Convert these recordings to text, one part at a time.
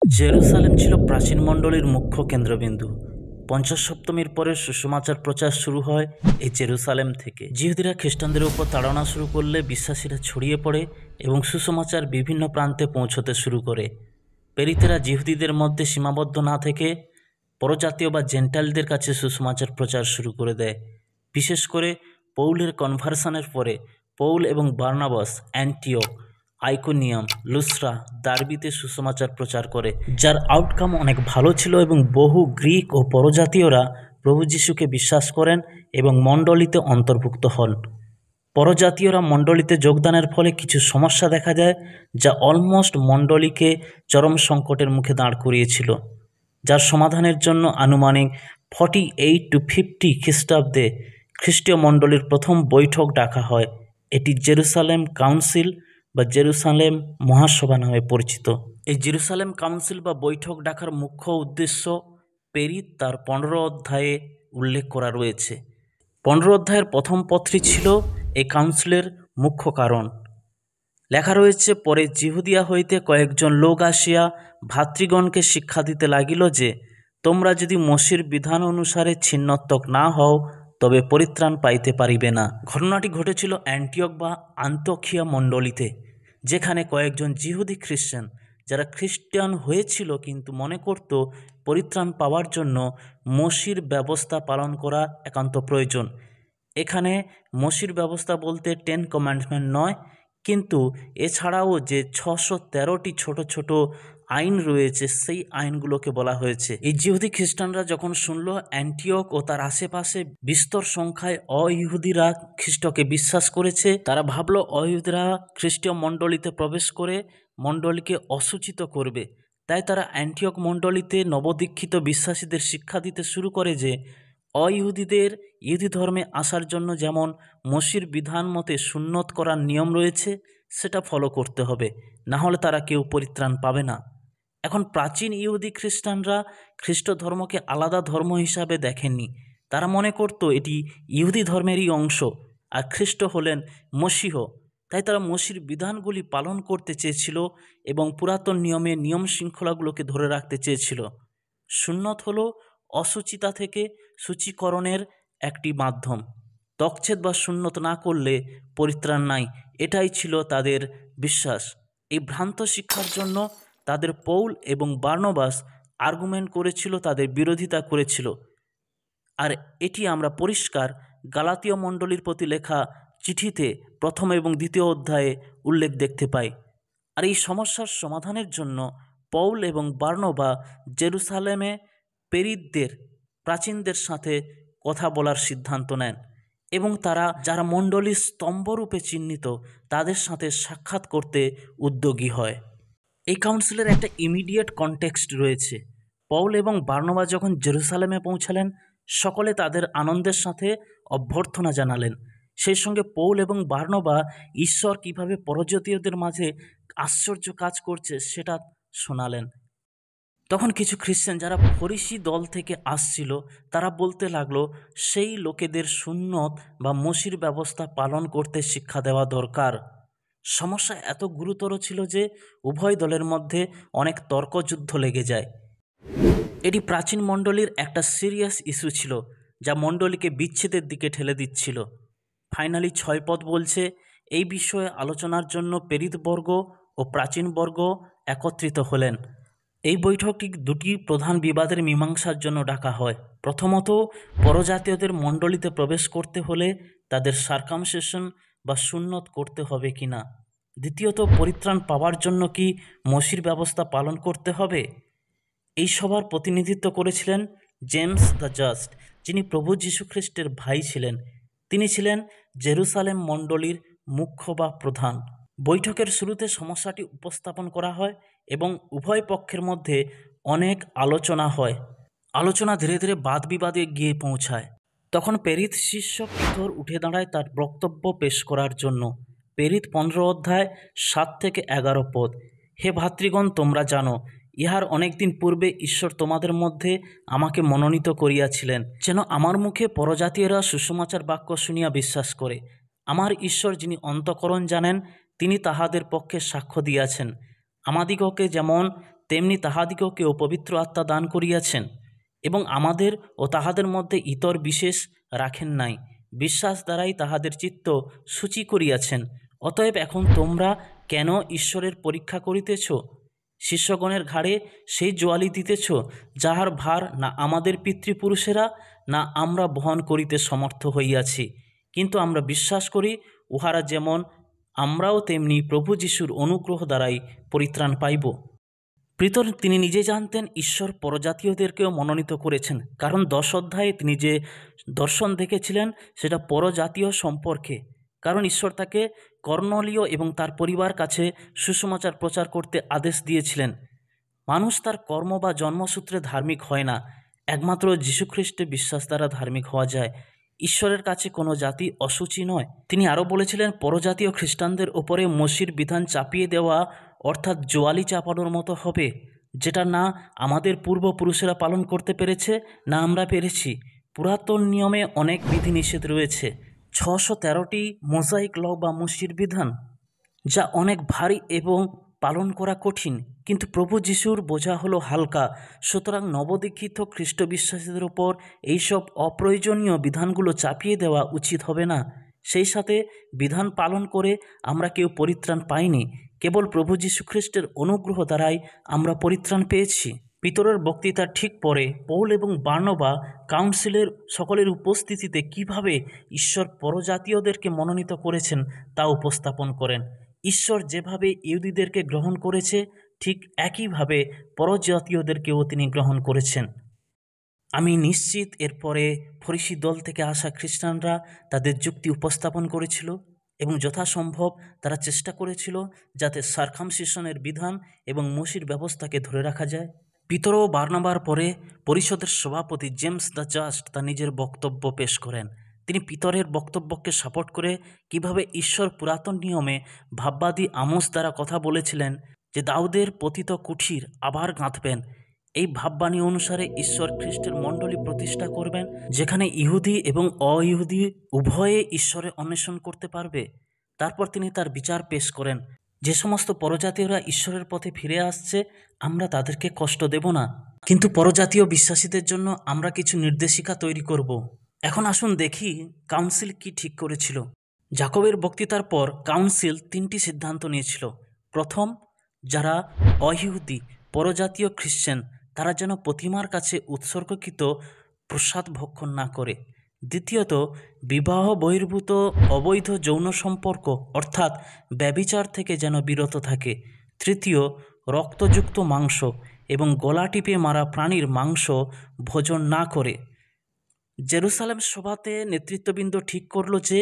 Jerusalem ছিল প্রাচীন মণ্ডলীর মুখ্য কেন্দ্রবিন্দু। পঞ্চাশ সপ্তমীর পরে সুসমাচার প্রচার শুরু হয় এই জেরুসালেম থেকে। জিহুদিরা খ্রিস্টানদের উপর তাড়না শুরু করলে বিশ্বাসীরা ছড়িয়ে পড়ে এবং সুসমাচার বিভিন্ন প্রান্তে পৌঁছতে শুরু করে। পেরিতেরা জিহুদিদের মধ্যে সীমাবদ্ধ না থেকে পরজাতীয় বা জেন্টাইলদের কাছে সুসমাচার প্রচার শুরু করে দেয়। বিশেষ করে পৌলের কনভার্সনের পরে পৌল এবং বার্নাবাস অ্যান্টিওক, আইকোনিয়াম, লুস্ত্রা, দার্বিতে সুসমাচার প্রচার করে, যার আউটকাম অনেক ভালো ছিল এবং বহু গ্রিক ও পরজাতীয়রা প্রভু যিশুকে বিশ্বাস করেন এবং মণ্ডলীতে অন্তর্ভুক্ত হন। পরজাতীয়রা মণ্ডলীতে যোগদানের ফলে কিছু সমস্যা দেখা যায়, যা অলমোস্ট মণ্ডলীকে চরম সংকটের মুখে দাঁড় করিয়েছিল, যার সমাধানের জন্য আনুমানিক 48 to 50 খ্রিস্টাব্দে খ্রিস্টীয় মণ্ডলীর প্রথম বৈঠক ডাকা হয়। এটি জেরুসালেম কাউন্সিল বা জেরুসালেম মহাসভা নামে পরিচিত। এই জেরুসালেম কাউন্সিল বা বৈঠক ডাকার মুখ্য উদ্দেশ্য পেরিত তার 15 অধ্যায়ে উল্লেখ করা রয়েছে। 15 অধ্যায়ের প্রথম পত্রটি ছিল এই কাউন্সিলের মুখ্য কারণ। লেখা রয়েছে, পরে জিহুদিয়া হইতে কয়েকজন লোক আসিয়া ভাতৃগণকে শিক্ষা দিতে লাগিল যে, তোমরা যদি মোশির বিধান অনুসারে ছিন্নত্বক না হও তবে পরিত্রাণ পাইতে পারিবে না। ঘটনাটি ঘটেছিল অ্যান্টিওক বা আন্তোখিয়া মণ্ডলীতে, যেখানে কয়েকজন জিহুদি খ্রিস্টান, যারা খ্রিস্টান হয়েছিল কিন্তু মনে করত পরিত্রাণ পাওয়ার জন্য মোশির ব্যবস্থা পালন করা একান্ত প্রয়োজন। এখানে মোশির ব্যবস্থা বলতে 10 কমান্ডমেন্ট নয়, কিন্তু এছাড়াও যে 613টি ছোট ছোট আইন রয়েছে সেই আইনগুলোকে বলা হয়েছে। এই জিহুদি খ্রিস্টানরা যখন শুনল অ্যান্টিওক ও তার আশেপাশে বিস্তর সংখ্যায় অইহুদিরা খ্রিস্টকে বিশ্বাস করেছে, তারা ভাবল অইহুদিরা খ্রিস্টীয় মণ্ডলীতে প্রবেশ করে মণ্ডলীকে অসূচিত করবে। তাই তারা অ্যান্টিওক মণ্ডলীতে নবদীক্ষিত বিশ্বাসীদের শিক্ষা দিতে শুরু করে যে অইহুদিদের ইহুদি ধর্মে আসার জন্য যেমন মোশির বিধান মতে সুন্নত করার নিয়ম রয়েছে সেটা ফলো করতে হবে, না হলে তারা কেউ পরিত্রাণ পাবে না। এখন প্রাচীন ইহুদি খ্রিস্টানরা খ্রিস্ট ধর্মকে আলাদা ধর্ম হিসাবে দেখেননি। তারা মনে করত এটি ইহুদি ধর্মেরই অংশ, আর খ্রিস্ট হলেন মসিহ। তাই তারা মোশির বিধানগুলি পালন করতে চেয়েছিল এবং পুরাতন নিয়ম শৃঙ্খলাগুলোকে ধরে রাখতে চেয়েছিল। সুন্নত হলো অসুচিতা থেকে সূচীকরণের একটি মাধ্যম। তকছেদ বা সুন্নত না করলে পরিত্রাণ নাই, এটাই ছিল তাদের বিশ্বাস। এই ভ্রান্ত শিক্ষার জন্য তাদের পৌল এবং বার্নবাস আর্গুমেন্ট করেছিল, তাদের বিরোধিতা করেছিল। আর এটি আমরা পরিষ্কার গালাতীয় মণ্ডলীর প্রতি লেখা চিঠিতে প্রথম এবং দ্বিতীয় অধ্যায়ে উল্লেখ দেখতে পাই। আর এই সমস্যার সমাধানের জন্য পৌল এবং বার্নবা জেরুসালেমে পেরিতদের, প্রাচীনদের সাথে কথা বলার সিদ্ধান্ত নেন এবং তারা যারা মণ্ডলীর স্তম্ভরূপে চিহ্নিত তাদের সাথে সাক্ষাৎ করতে উদ্যোগী হয়। এই কাউন্সিলের একটা ইমিডিয়েট কনটেক্সট রয়েছে। পৌল এবং বার্নবা যখন জেরুসালেমে পৌঁছালেন, সকলে তাদের আনন্দের সাথে অভ্যর্থনা জানালেন। সেই সঙ্গে পৌল এবং বার্নবা ঈশ্বর কিভাবে পরজাতীয়দের মাঝে আশ্চর্য কাজ করছে সেটা শোনালেন। তখন কিছু খ্রিস্টান যারা ফরিসি দল থেকে আসছিল তারা বলতে লাগলো সেই লোকেদের সুন্নত বা মোশির ব্যবস্থা পালন করতে শিক্ষা দেওয়া দরকার। সমস্যা এত গুরুতর ছিল যে উভয় দলের মধ্যে অনেক তর্কযুদ্ধ লেগে যায়। এটি প্রাচীন মণ্ডলীর একটা সিরিয়াস ইস্যু ছিল, যা মণ্ডলীকে বিচ্ছেদের দিকে ঠেলে দিচ্ছিল। ফাইনালি 6 পদ বলছে, এই বিষয়ে আলোচনার জন্য পেরিতবর্গ ও প্রাচীনবর্গ একত্রিত হলেন। এই বৈঠকটি দুটি প্রধান বিবাদের মীমাংসার জন্য ডাকা হয়। প্রথমত, পরজাতীয়দের মণ্ডলীতে প্রবেশ করতে হলে তাদের সার্কামসিশন বা সুন্নত করতে হবে কিনা। দ্বিতীয়ত, পরিত্রাণ পাওয়ার জন্য কি মোশির ব্যবস্থা পালন করতে হবে। এই সভার প্রতিনিধিত্ব করেছিলেন জেমস দ্য জাস্ট, যিনি প্রভু যীশুখ্রিস্টের ভাই ছিলেন। তিনি ছিলেন জেরুসালেম মণ্ডলীর মুখ্য বা প্রধান। বৈঠকের শুরুতে সমস্যাটি উপস্থাপন করা হয় এবং উভয় পক্ষের মধ্যে অনেক আলোচনা হয়। আলোচনা ধীরে ধীরে বাদ বিবাদে গিয়ে পৌঁছায়। তখন পেরিত শিষ্য পিতর উঠে দাঁড়ায় তার বক্তব্য পেশ করার জন্য। পেরিত 15 অধ্যায় 7 থেকে 11 পদ। হে ভাতৃগণ, তোমরা জানো ইহার অনেকদিন পূর্বে ঈশ্বর তোমাদের মধ্যে আমাকে মনোনীত করিয়াছিলেন, যেন আমার মুখে পরজাতীয়রা সুসমাচার বাক্য শুনিয়া বিশ্বাস করে। আমার ঈশ্বর, যিনি অন্তঃকরণ জানেন, তিনি তাহাদের পক্ষে সাক্ষ্য দিয়াছেন, আমাদিগকে যেমন তেমনি তাহাদিগকেও পবিত্র আত্মা দান করিয়াছেন, এবং আমাদের ও তাহাদের মধ্যে ইতর বিশেষ রাখেন নাই, বিশ্বাস দ্বারাই তাহাদের চিত্ত সূচি করিয়াছেন। অতএব এখন তোমরা কেন ঈশ্বরের পরীক্ষা করিতেছ? শিষ্যগণের ঘাড়ে সেই জোয়ালি দিতেছ, যাহার ভার না আমাদের পিতৃপুরুষেরা না আমরা বহন করিতে সমর্থ হইয়াছি। কিন্তু আমরা বিশ্বাস করি, উহারা যেমন আমরাও তেমনি প্রভু যিশুর অনুগ্রহ দ্বারাই পরিত্রাণ পাইব। প্রিতর, তিনি নিজে জানতেন ঈশ্বর পরজাতীয়দেরকেও মনোনীত করেছেন, কারণ 10 অধ্যায়ে তিনি যে দর্শন দেখেছিলেন সেটা পরজাতীয় সম্পর্কে। কারণ ঈশ্বর তাকে কর্নেলীয় এবং তার পরিবার কাছে সুসমাচার প্রচার করতে আদেশ দিয়েছিলেন। মানুষ তার কর্ম বা জন্মসূত্রে ধার্মিক হয় না, একমাত্র যীশুখ্রিস্টে বিশ্বাস দ্বারা ধার্মিক হওয়া যায়। ঈশ্বরের কাছে কোনো জাতি অসুচি নয়। তিনি আরও বলেছিলেন, পরজাতীয় খ্রিস্টানদের ওপরে মসির বিধান চাপিয়ে দেওয়া অর্থাৎ জোয়ালি চাপানোর মতো হবে, যেটা না আমাদের পূর্বপুরুষেরা পালন করতে পেরেছে না আমরা পেরেছি। পুরাতন নিয়মে অনেক বিধিনিষেধ রয়েছে, 613টি মোজাইক ল বা মসির বিধান, যা অনেক ভারী এবং পালন করা কঠিন। কিন্তু প্রভু যিশুর বোঝা হলো হালকা, সুতরাং নবদীক্ষিত খ্রিস্ট বিশ্বাসীদের ওপর এইসব অপ্রয়োজনীয় বিধানগুলো চাপিয়ে দেওয়া উচিত হবে না। সেই সাথে বিধান পালন করে আমরা কেউ পরিত্রাণ পাইনি, কেবল প্রভু যীশু খ্রিস্টের অনুগ্রহ দ্বারাই আমরা পরিত্রাণ পেয়েছি। পিতরের বক্তৃতার ঠিক পরে পৌল এবং বার্নবা কাউন্সিলের সকলের উপস্থিতিতে কিভাবে ঈশ্বর পরজাতীয়দেরকে মনোনীত করেছেন তা উপস্থাপন করেন। ঈশ্বর যেভাবে ইহুদিদেরকে গ্রহণ করেছে, ঠিক একইভাবে পরজাতীয়দেরকেও তিনি গ্রহণ করেছেন। আমি নিশ্চিত এরপরে ফরিসি দল থেকে আসা খ্রিস্টানরা তাদের যুক্তি উপস্থাপন করেছিল এবং যথাসম্ভব তারা চেষ্টা করেছিল যাতে সার্কামসিশনের বিধান এবং মসির ব্যবস্থাকে ধরে রাখা যায়। পিতর ও বার্নাবার পরে পরিষদের সভাপতি জেমস দ্য জাস্ট তার নিজের বক্তব্য পেশ করেন। তিনি পিতরের বক্তব্যকে সাপোর্ট করে কিভাবে ঈশ্বর পুরাতন নিয়মে ভাববাদী আমোস দ্বারা কথা বলেছিলেন যে দাউদের পতিত কুঠির আবার গাঁথবেন। এই ভাববাণী অনুসারে ঈশ্বর খ্রিস্টের মণ্ডলী প্রতিষ্ঠা করবেন, যেখানে ইহুদি এবং অইহুদি উভয়ে ঈশ্বরের অন্বেষণ করতে পারবে। তারপর তিনি তার বিচার পেশ করেন, যে সমস্ত পরজাতীয়রা ঈশ্বরের পথে ফিরে আসছে আমরা তাদেরকে কষ্ট দেব না, কিন্তু পরজাতীয় বিশ্বাসীদের জন্য আমরা কিছু নির্দেশিকা তৈরি করব। এখন আসুন দেখি কাউন্সিল কি ঠিক করেছিল। জাকবের বক্তৃতার পর কাউন্সিল 3টি সিদ্ধান্ত নিয়েছিল। প্রথম, যারা অইহুদি পরজাতীয় খ্রিশ্চান তারা যেন প্রতিমার কাছে উৎসর্গকৃত প্রসাদ ভক্ষণ না করে। দ্বিতীয়ত, বিবাহ বহির্ভূত অবৈধ যৌন সম্পর্ক অর্থাৎ ব্যভিচার থেকে যেন বিরত থাকে। তৃতীয়, রক্তযুক্ত মাংস এবং গলা টিপে মারা প্রাণীর মাংস ভোজন না করে। জেরুসালেম সভাতে নেতৃত্ববৃন্দ ঠিক করল যে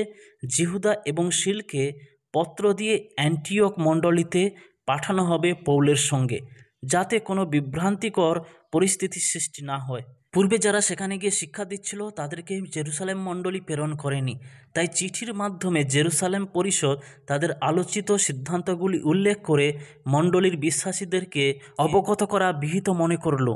জিহুদা এবং শিলকে পত্র দিয়ে অ্যান্টিওক মণ্ডলীতে পাঠানো হবে পৌলের সঙ্গে, যাতে কোনো বিভ্রান্তিকর পরিস্থিতির সৃষ্টি না হয়। পূর্বে যারা সেখানে গিয়ে শিক্ষা দিচ্ছিল তাদেরকে জেরুসালেম মণ্ডলী প্রেরণ করেনি, তাই চিঠির মাধ্যমে জেরুসালেম পরিষদ তাদের আলোচিত সিদ্ধান্তগুলি উল্লেখ করে মণ্ডলীর বিশ্বাসীদেরকে অবগত করা বিহিত মনে করল।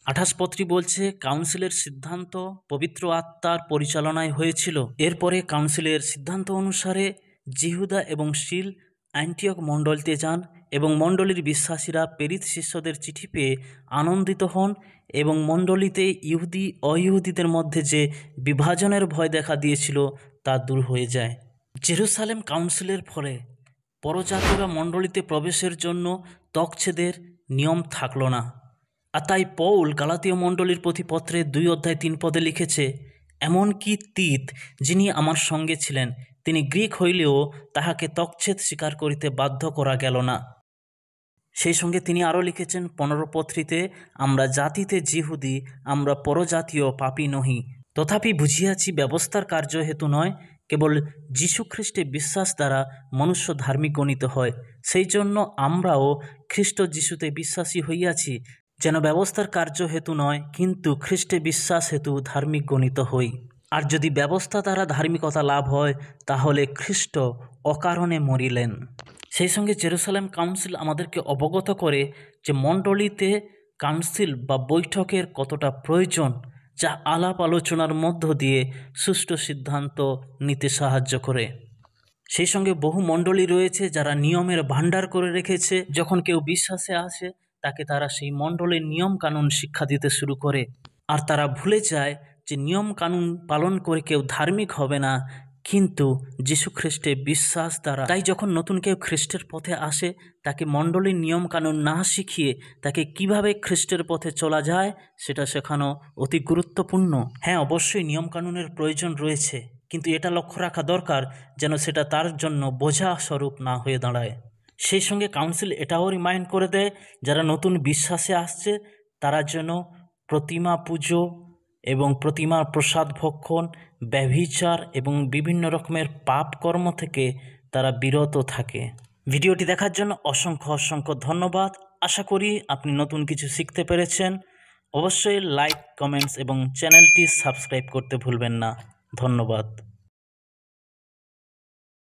28 পত্রী বলছে, কাউন্সিলের সিদ্ধান্ত পবিত্র আত্মার পরিচালনায় হয়েছিল। এরপরে কাউন্সিলের সিদ্ধান্ত অনুসারে জিহুদা এবং শিল অ্যান্টিওক মণ্ডলীতে যান এবং মণ্ডলীর বিশ্বাসীরা প্রেরিত শিষ্যদের চিঠি পেয়ে আনন্দিত হন এবং মণ্ডলীতে ইহুদি অইহুদিদের মধ্যে যে বিভাজনের ভয় দেখা দিয়েছিল তা দূর হয়ে যায়। জেরুসালেম কাউন্সিলের ফলে পরজাতীয়রা মণ্ডলীতে প্রবেশের জন্য তকছেদের নিয়ম থাকল না। আর তাই পৌল গালাতীয় মণ্ডলীর প্রতি পত্রে 2 অধ্যায় 3 পদে লিখেছে, এমনকি তীত যিনি আমার সঙ্গে ছিলেন তিনি গ্রিক হইলেও তাহাকে তকছেদ স্বীকার করিতে বাধ্য করা গেল না। সেই সঙ্গে তিনি আরও লিখেছেন 15 পত্রীতে, আমরা জাতিতে জিহুদি, আমরা পরজাতীয় পাপী নহি, তথাপি বুঝিয়াছি ব্যবস্থার কার্য হেতু নয়, কেবল যীশুখ্রিস্টে বিশ্বাস দ্বারা মনুষ্য ধার্মিক গণিত হয়। সেই জন্য আমরাও খ্রিস্ট যিশুতে বিশ্বাসী হইয়াছি, যেন ব্যবস্থার কার্য হেতু নয় কিন্তু খ্রিস্টে বিশ্বাস হেতু ধার্মিক গণিত হই। আর যদি ব্যবস্থা দ্বারা ধার্মিকতা লাভ হয় তাহলে খ্রিস্ট অকারণে মরিলেন। সেই সঙ্গে জেরুসালেম কাউন্সিল আমাদেরকে অবগত করে যে মণ্ডলীতে কাউন্সিল বা বৈঠকের কতটা প্রয়োজন, যা আলাপ আলোচনার মধ্য দিয়ে সুষ্ঠু সিদ্ধান্ত নিতে সাহায্য করে। সেই সঙ্গে বহু মণ্ডলী রয়েছে যারা নিয়মের ভাণ্ডার করে রেখেছে। যখন কেউ বিশ্বাসে আসে তাকে তারা সেই মণ্ডলের নিয়ম কানুন শিক্ষা দিতে শুরু করে। আর তারা ভুলে যায় যে নিয়ম কানুন পালন করে কেউ ধার্মিক হবে না, কিন্তু যীশু খ্রিস্টে বিশ্বাস দ্বারা। তাই যখন নতুন কেউ খ্রিস্টের পথে আসে, তাকে মণ্ডলীর নিয়ম কানুন না শিখিয়ে তাকে কিভাবে খ্রিস্টের পথে চলা যায় সেটা শেখানো অতি গুরুত্বপূর্ণ। হ্যাঁ, অবশ্যই নিয়ম কানুনের প্রয়োজন রয়েছে, কিন্তু এটা লক্ষ্য রাখা দরকার যেন সেটা তার জন্য বোঝা স্বরূপ না হয়ে দাঁড়ায়। সেই সঙ্গে কাউন্সিল এটাও রিমাইন্ড করে দেয় যারা নতুন বিশ্বাসে আসছে তারা যেন প্রতিমা পুজো এবং প্রতিমার প্রসাদ ভক্ষণ, ব্যভিচার এবং বিভিন্ন রকমের পাপ কর্ম থেকে তারা বিরত থাকে। ভিডিওটি দেখার জন্য অসংখ্য অসংখ্য ধন্যবাদ। আশা করি আপনি নতুন কিছু শিখতে পেরেছেন। অবশ্যই লাইক, কমেন্টস এবং চ্যানেলটি সাবস্ক্রাইব করতে ভুলবেন না। ধন্যবাদ।